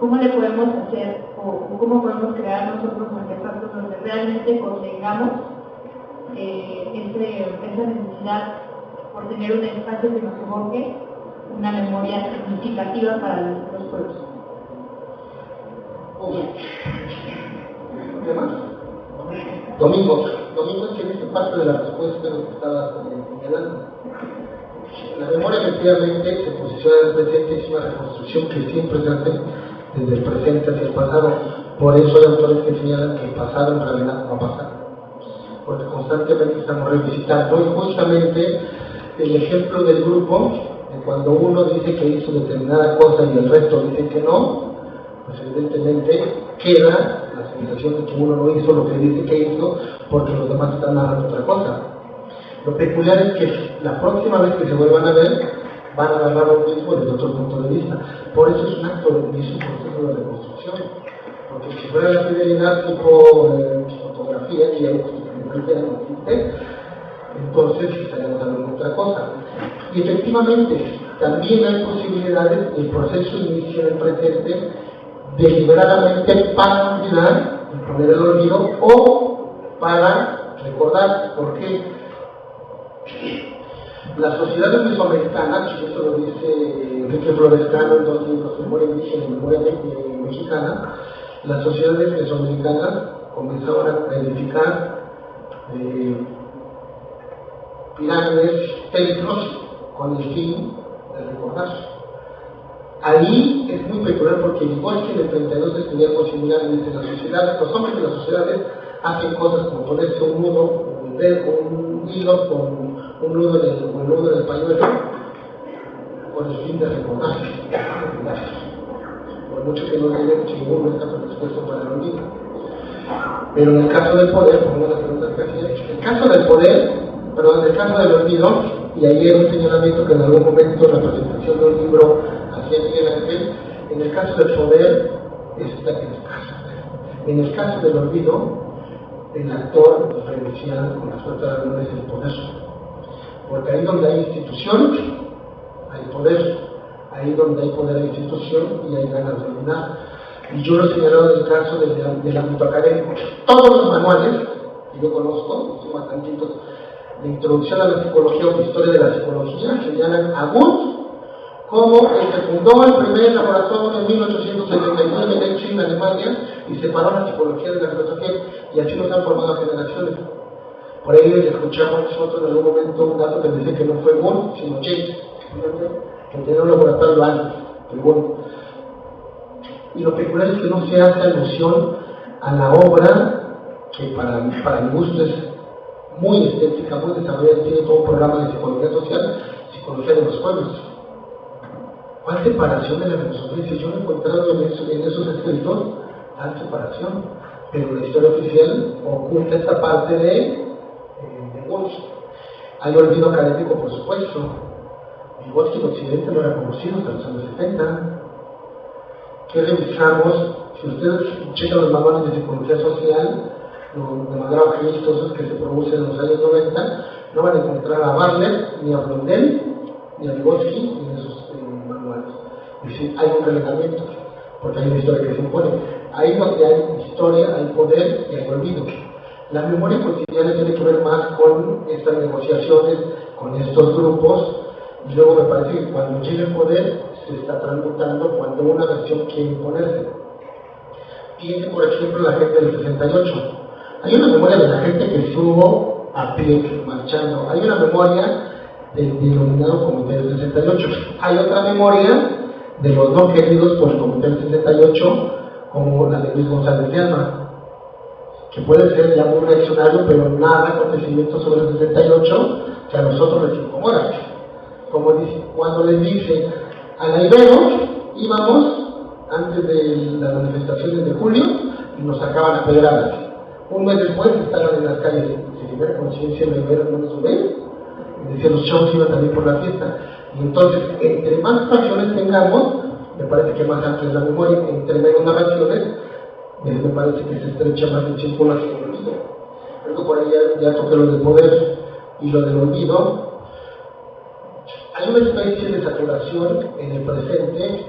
cómo le podemos hacer o cómo podemos crear nosotros artefactos donde realmente contengamos esa necesidad por tener un espacio que nos evoque una memoria significativa para los pueblos? ¿Qué más? Domingo, es que dice parte de la respuesta de lo que estaba señalando. La memoria efectivamente se posiciona en el presente, es una reconstrucción que siempre se hace desde el presente hacia el pasado. Por eso hay autores que señalan que el pasado en realidad no pasa, porque constantemente estamos revisitando. Y justamente el ejemplo del grupo, de cuando uno dice que hizo determinada cosa y el resto dice que no, pues evidentemente queda la sensación de que uno no hizo lo que dice que hizo porque los demás están narrando otra cosa. Lo peculiar es que la próxima vez que se vuelvan a ver, van a narrar lo mismo desde otro punto de vista. Por eso es un acto, es un proceso de reconstrucción. Porque si fuera la fidelidad tipo fotografía, que ya no existe, entonces estaríamos hablando de otra cosa. Y efectivamente, también hay posibilidades, el proceso inicia en el presente, deliberadamente para olvidar, poner el olvido, o para recordar. ¿Por qué? Las sociedades mesoamericanas, y eso lo dice Enrique Florescano en 2 libros, Memoria Indígena y Memoria Mexicana, las sociedades mesoamericanas comenzaban a edificar pirámides, templos, con el fin de recordar. Ahí es muy peculiar porque igual que en el 32 estudiamos similares en las sociedades, los hombres de las sociedades hacen cosas como ponerse un nudo, un hilo con un nudo en el pañuelo, con el fin de recordar. Por mucho que no digan, si uno está predispuesto para el olvido. Pero en el caso del poder, como una pregunta que hacía, el caso del poder, perdón, en el caso del olvido, y ahí era un señalamiento que en algún momento en la presentación de un libro hacía Miguel Ángel, en el caso del poder, en el caso del olvido, el actor referencial con la suerte de la memoria es el poder. Porque ahí donde hay institución, hay poder. Ahí donde hay poder hay institución y hay ganas de olvidar. Y yo lo he señalado en el caso del ámbito académico. Todos los manuales que yo conozco, son bastantitos, de introducción a la psicología o de historia de la psicología, señalan a Wood Cómo se fundó el primer laboratorio en 1879 en Leipzig, en Alemania, y separó la psicología de la filosofía, y así nos han formado generaciones. Por ahí escuchamos nosotros en algún momento un dato que dice que no fue Wundt, sino James, que tenía un laboratorio antes de Wundt. Y lo peculiar es que no se hace alusión a la obra, que para mi gusto es muy estética, muy desarrollada, tiene todo un programa de psicología social, psicología de los pueblos. ¿Cuál separación de la filosofía? Si yo no he encontrado en esos escritos tal separación, pero la historia oficial oculta esta parte de Wundt. Hay olvido académico, por supuesto. Vygotsky en Occidente no era conocido hasta los años 70. ¿Qué revisamos? Si ustedes checan los manuales de psicología social, los de McGraw Hill, todos que se producen en los años 90, no van a encontrar a Bartlett, ni a Blondel, ni a Vygotsky en esos manuales. Es decir, hay un relegamiento, porque hay una historia que se impone. Ahí donde hay historia, hay poder y hay olvido. La memoria cotidiana tiene que ver más con estas negociaciones, con estos grupos, y luego me parece que cuando llega el poder se está transmutando cuando una versión quiere imponerse. Piensen, por ejemplo, la gente del 68. Hay una memoria de la gente que estuvo a pie, marchando. Hay una memoria del denominado Comité del 68. Hay otra memoria de los no queridos por el Comité del 68, como la de Luis González de Alba, que puede ser ya muy reaccionario, pero nada acontecimiento sobre el 68 que a nosotros les incomoda. Como dice, cuando les dice a la Ibero, íbamos antes de las manifestaciones de julio y nos sacaban a pedradas. Un mes después estaban en las calles, si tuviera conciencia la Ibero no nos ve, y decía los shows iban también por la fiesta. Y entonces, entre más pasiones tengamos, me parece que más amplia es la memoria, entre menos narraciones, me parece que se estrecha más el círculo hacia el olvido. Luego por ahí ya toqué lo del poder y lo del olvido. Hay una especie de saturación en el presente,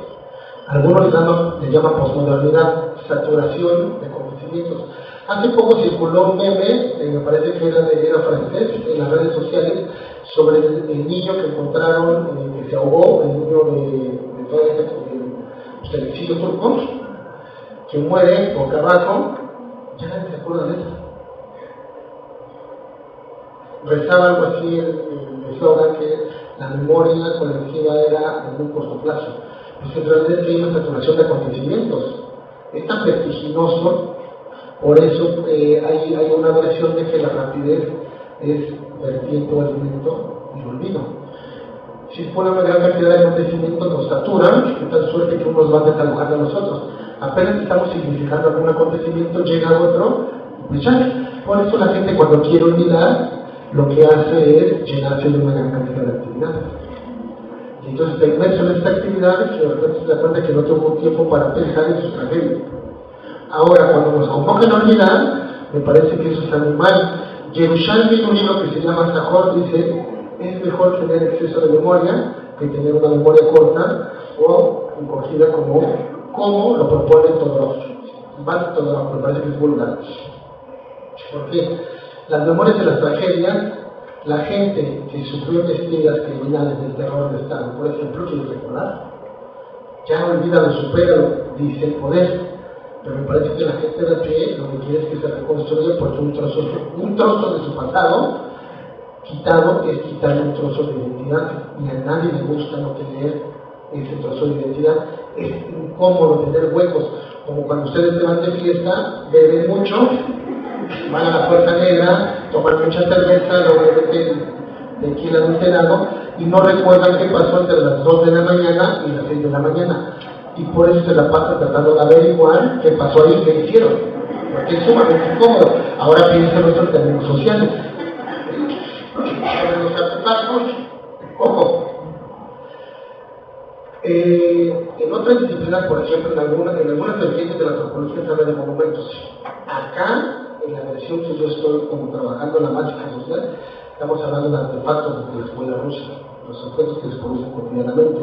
algunos le llaman posmodernidad, saturación de conocimientos. Hace poco circuló un meme, me parece que era francés, en las redes sociales, sobre el niño que encontraron, que se ahogó, el niño de todo el exilio turco, que muere boca abajo. Ya nadie se acuerda de eso. Rezaba algo así el eslogan que la memoria colectiva era en un corto plazo. Pues en realidad hay una saturación de acontecimientos. Es tan vertiginoso, por eso hay una versión de que la rapidez es vertiente o alimento y olvido. Si pone una gran cantidad de acontecimientos, nos saturan, de tal suerte que unos van desalojando a los otros. Apenas estamos significando algún acontecimiento, llega otro, pues ya. Por eso la gente cuando quiere olvidar, lo que hace es llenarse de una gran cantidad de actividades. Y entonces está inmerso en esta actividad y de repente se da cuenta que no tuvo tiempo para pensar en su tragedia. Ahora, cuando nos convocan a olvidar, me parece que eso es animal. Yerushalmi, en un libro que se llama Sajor, dice: es mejor tener exceso de memoria que tener una memoria corta o encogida como lo propone Todorov. Me parece que es vulgar. ¿Por qué? Las memorias de las tragedias, la gente que sufrió investidas criminales del terror de Estado, por ejemplo, quiere recordar. Ya olvídalo, supéralo, dice el poder. Pero me parece que la gente de pie lo que quiere es que se reconstruya, porque un trozo de su pasado quitado es quitarle un trozo de identidad, y a nadie le gusta no tener ese trozo de identidad. Es incómodo tener huecos, como cuando ustedes se van de fiesta, beben mucho, van a la Fuerza Negra, toman mucha cerveza, luego le meten tequila adulterado y no recuerdan qué pasó entre las 2 de la mañana y las 6 de la mañana. Y por eso se la pasan tratando de averiguar qué pasó ahí, qué hicieron, porque es sumamente incómodo. Ahora piensen en nuestros términos sociales. Sobre los artefactos, ojo. En otras disciplinas, por ejemplo, en algunas vertientes de la antropología se habla de monumentos. Acá, en la versión que yo estoy como trabajando en la mágica social, estamos hablando de artefactos de la escuela rusa, los objetos que se producen cotidianamente.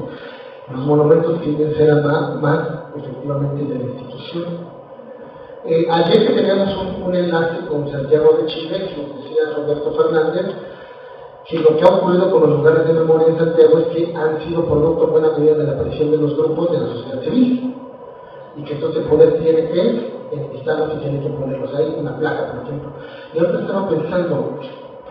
Los monumentos tienden a ser más efectivamente de la institución. Ayer que teníamos un enlace con Santiago de Chile, que nos decía Roberto Fernández, que lo que ha ocurrido con los lugares de memoria en Santiago es que han sido producto en buena medida de la aparición de los grupos de la sociedad civil, y que entonces el poder tiene que enlistarlos y tiene que ponerlos ahí, una placa, por ejemplo. Y ahora estaba pensando,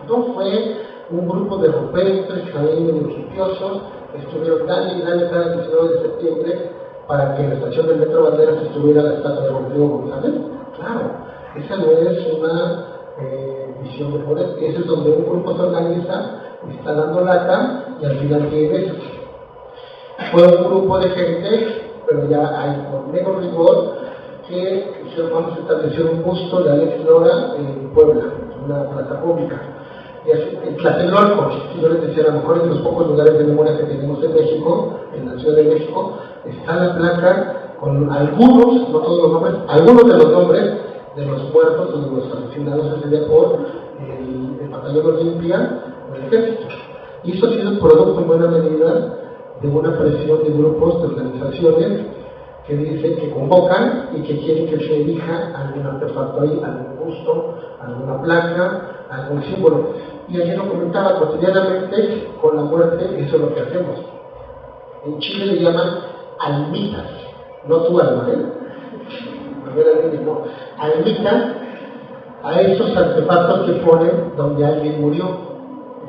no fue un grupo de rupestres, ahí medio hipiosos, que estuvieron dale y dale cada 19 de septiembre para que en la estación del Metro Banderas estuviera la estatua de Rodrigo González. Claro, esa no es una visión de poder, ese es donde un grupo se organiza, está dando lata y al final tiene eso. Fue un grupo de gente, pero ya hay con menos rigor, que vamos a establecer un busto de Alex Lora en Puebla, en una plaza pública. Y así, en Tlatelolco, yo les decía, a lo mejor en los pocos lugares de memoria que tenemos en México, en la Ciudad de México, está la placa con algunos, no todos los nombres, algunos de los nombres de los muertos o de los asesinados ese día por el batallón Olimpia o el ejército. Y eso ha sido producto en buena medida de una presión de grupos, de organizaciones que dicen que convocan y que quieren que se elija algún artefacto ahí, algún busto, alguna placa, algún símbolo. Y ayer lo comentaba, cotidianamente con la muerte eso es lo que hacemos. En Chile le llaman almitas, no tu alma, almita a esos artefactos que ponen donde alguien murió.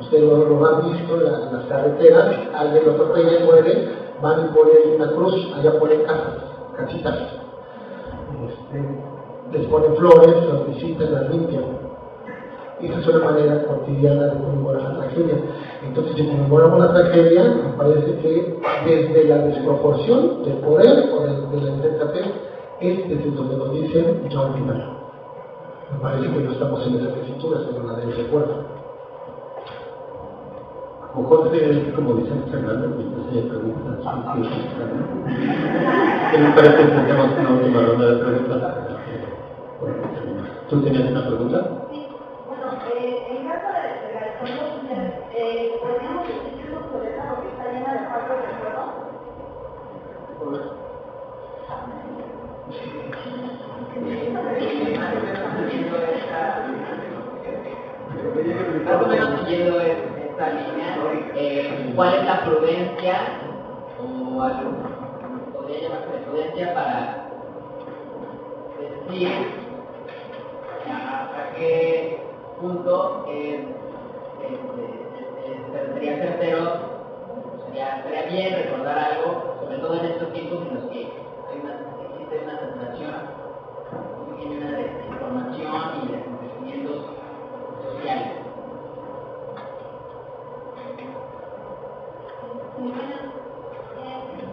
Ustedes lo han visto en las carreteras, alguien lo atropella y muere, van y ponen una cruz, allá ponen casitas. Les ponen flores, las visitan, las limpian. Esa es una manera cotidiana de conmemorar la tragedia. Entonces, si conmemoramos la tragedia, me parece que desde la desproporción del poder o de la insensatez, es desde donde nos dicen ya olvídalo. Me parece que no estamos en esa tesitura, sino la del recuerdo. O Jorge, como dicen Fernando, mientras ella pregunta, ¿qué me parece que empezamos con una última ronda de preguntas? ¿Tú tenías una pregunta? Sí, bueno, en caso de la historia social, ¿podríamos decir que es obsoleta porque está llena de falsos recuerdos? Más o menos siguiendo esta línea, ¿cuál es la prudencia o algo podría llamarse prudencia para decir hasta qué punto sería certero, sería bien recordar algo, sobre todo en estos tiempos en los que existe una saturación muy llena de información y de acontecimientos sociales?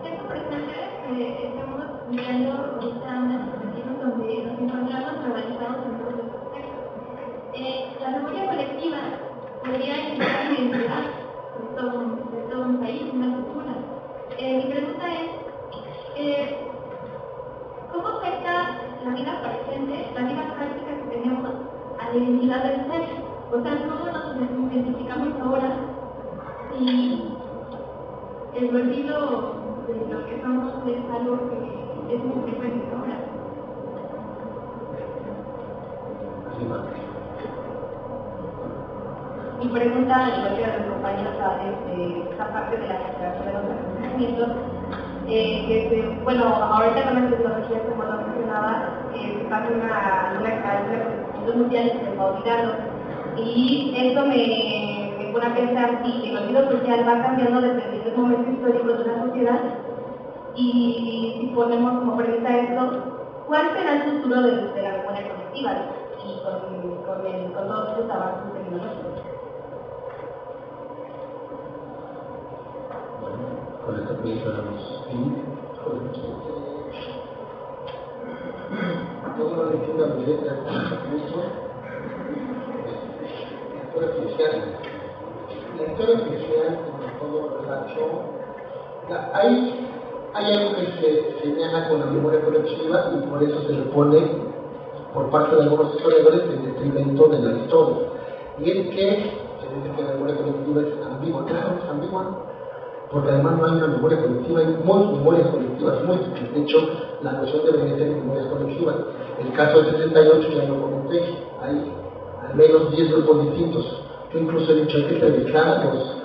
Tengo presente que estamos viendo ahorita una situación donde nos encontramos globalizados en todos los aspectos. La memoria colectiva podría generar una identidad de todo un país, una cultura. Mi pregunta es, ¿cómo afecta la vida presente, la vida práctica que tenemos a la identidad del ser? O sea, ¿cómo nos identificamos ahora si el olvido de lo que somos es algo que es muy frecuente ahora? Mi pregunta, igual que a los compañeros, es esta parte de la generación de los acontecimientos, bueno, ahorita con la tecnología, como lo mencionaba, se pasa una acontecimiento mundial y se va olvidando. Y eso me pone a pensar si el olvido social va cambiando dependiendo del momento histórico de la sociedad, y si ponemos como premisa esto, ¿cuál será el futuro de la memoria colectiva y con todos estos avances tecnológicos? Con esta pregunta damos fin. Yo no entiendo la letra la historia oficial, como todo relación, hay algo que se señala con la memoria colectiva y por eso se le pone por parte de algunos historiadores el detrimento de la historia. Y es que se dice que la memoria colectiva es ambigua. Claro, es ambigua, porque además no hay una memoria colectiva, hay muchas memorias colectivas, múltiples. De hecho, la noción debería ser memorias colectivas. El caso del 68 ya lo comenté, hay al menos 10 grupos distintos, Yo incluso he dicho hay que entrevistar a los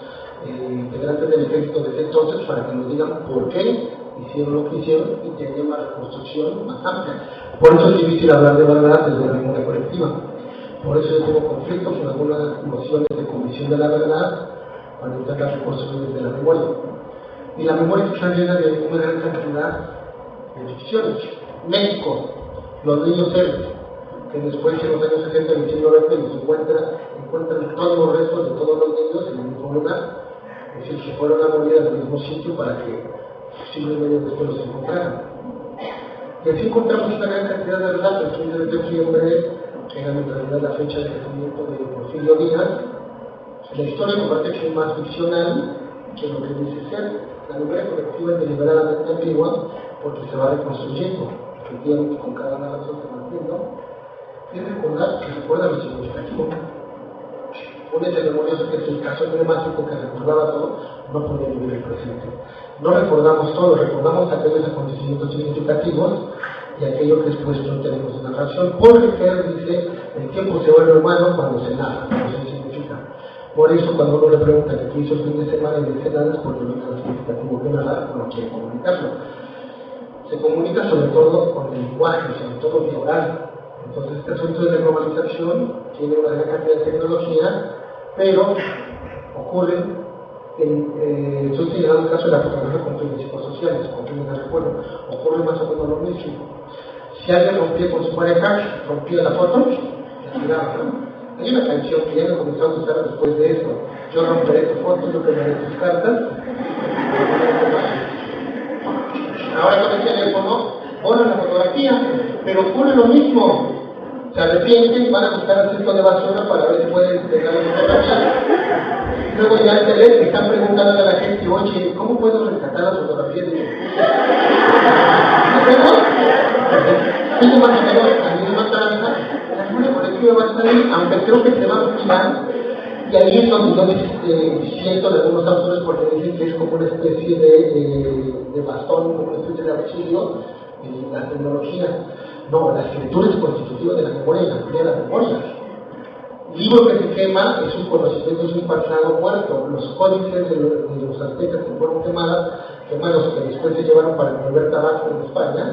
integrantes del ejército de ese entonces para que nos digan por qué hicieron lo que hicieron y que haya una reconstrucción más amplia. Por eso es difícil hablar de verdad desde la memoria colectiva. Por eso yo tengo conflictos con algunas mociones de comisión de la verdad para intentar reconstruir desde la memoria. Y la memoria está llena de una gran cantidad de ficciones. México, los niños héroes, que después en los años 60 y 19 encuentran todos los restos de todos los niños en el mismo lugar. Es decir, que fueron a morir al mismo sitio para que siglo y medio después los encontraran. Y así encontramos una gran cantidad de relatos. El 15 de septiembre era en realidad la fecha de nacimiento de Porfirio Díaz. La historia me parece que es más ficcional que lo que dice ser. La memoria colectiva es deliberadamente ambigua porque se va reconstruyendo, efectivamente con cada narración se va haciendo. Es recordar que recuerda lo significativo. Un ente memorioso, que es el caso emblemático que recordaba todo, no podía vivir el presente. No recordamos todo, recordamos aquellos acontecimientos significativos y aquello que después no tenemos en narración. Porque Kerr dice, el tiempo se vuelve humano cuando se narra, cuando se significa. Por eso cuando uno le pregunta qué hizo el fin de semana y dice nada, es porque no es significativo que nada, no quiere comunicarlo. Se comunica sobre todo con el lenguaje, sobre todo vía oral. Entonces este asunto de la globalización tiene una gran cantidad de tecnología, pero ocurren estoy señalando el caso de la fotografía con fines psicosociales, con fines de recuerdo, ocurre más o menos lo mismo. Si alguien rompía con su pareja, rompía la foto, la tiraba, ¿no? Hay una canción que ya no comenzó a usar después de eso. Yo romperé tu foto, yo quemaré tus cartas. Ahora con el teléfono, borran la fotografía, pero ocurre lo mismo. Se arrepienten y van a buscar el cesto de basura para ver si pueden pegar la fotografía. Luego ya te están preguntando a la gente, oye, ¿cómo puedo rescatar las fotografías de mi esposa? Es más o menos la misma trama. La memoria colectiva va a estar ahí, aunque creo que se va a olvidar. Y ahí es donde yo siento de algunos autores porque dicen que es como una especie de bastón, como una especie de auxilio en la tecnología. No, la escritura es constitutiva de la memoria y la memoria de la memoria. El libro que se quema es un conocimiento, es un pasado muerto. Los códices de los aztecas que fueron quemados, que después se llevaron para proveer tabaco en España,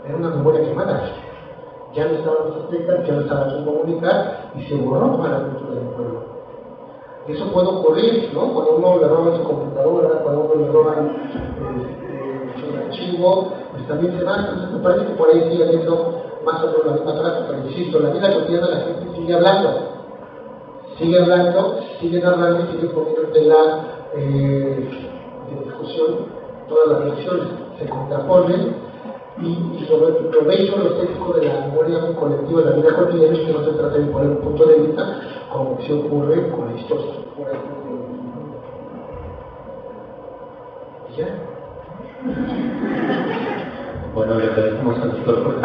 era una memoria quemada. Ya no estaban los aztecas, ya no estaban sin comunicar y se borró toda la cultura del pueblo. Eso puede ocurrir, ¿no? Cuando uno le roban su computadora, cuando uno le roban su archivo, pues también se va. Entonces me parece que por ahí sigue habiendo más o menos la misma práctica. Pero insisto, en la vida cotidiana la gente sigue hablando, sigue narrando y sigue poniendo en tela de discusión todas las reacciones, se contraponen. Y sobre lo bello, lo técnico de la memoria colectiva de la vida cotidiana es que no se trata de poner un punto de vista como se ocurre con la historia. ¿Y ya? Bueno, le agradecemos al doctor por